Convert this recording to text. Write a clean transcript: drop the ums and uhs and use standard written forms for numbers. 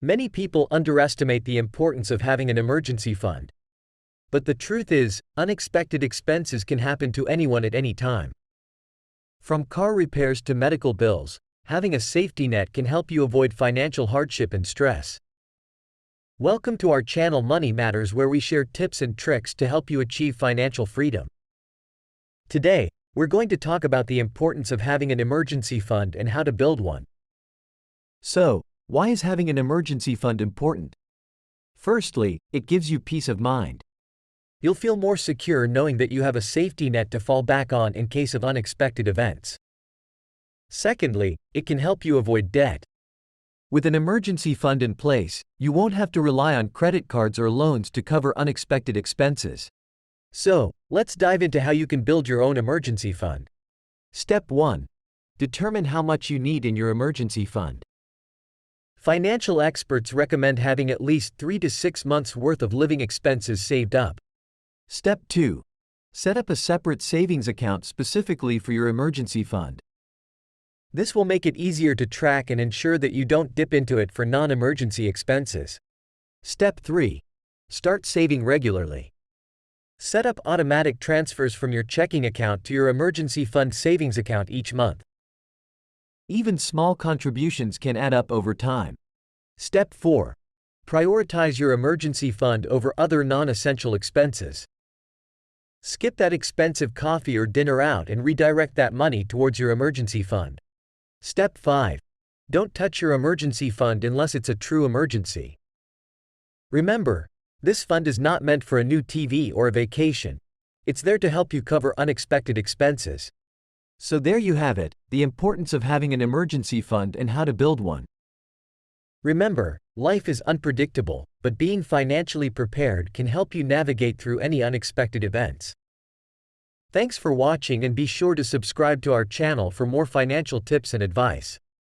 Many people underestimate the importance of having an emergency fund. But the truth is, unexpected expenses can happen to anyone at any time. From car repairs to medical bills, having a safety net can help you avoid financial hardship and stress. Welcome to our channel Money Matters, where we share tips and tricks to help you achieve financial freedom. Today, we're going to talk about the importance of having an emergency fund and how to build one. So, why is having an emergency fund important? Firstly, it gives you peace of mind. You'll feel more secure knowing that you have a safety net to fall back on in case of unexpected events. Secondly, it can help you avoid debt. With an emergency fund in place, you won't have to rely on credit cards or loans to cover unexpected expenses. So, let's dive into how you can build your own emergency fund. Step 1. Determine how much you need in your emergency fund. Financial experts recommend having at least 3 to 6 months' worth of living expenses saved up. Step 2. Set up a separate savings account specifically for your emergency fund. This will make it easier to track and ensure that you don't dip into it for non-emergency expenses. Step 3. Start saving regularly. Set up automatic transfers from your checking account to your emergency fund savings account each month. Even small contributions can add up over time. Step 4. Prioritize your emergency fund over other non-essential expenses. Skip that expensive coffee or dinner out and redirect that money towards your emergency fund. Step 5. Don't touch your emergency fund unless it's a true emergency. Remember, this fund is not meant for a new TV or a vacation. It's there to help you cover unexpected expenses. So there you have it, the importance of having an emergency fund and how to build one. Remember, life is unpredictable, but being financially prepared can help you navigate through any unexpected events. Thanks for watching, and be sure to subscribe to our channel for more financial tips and advice.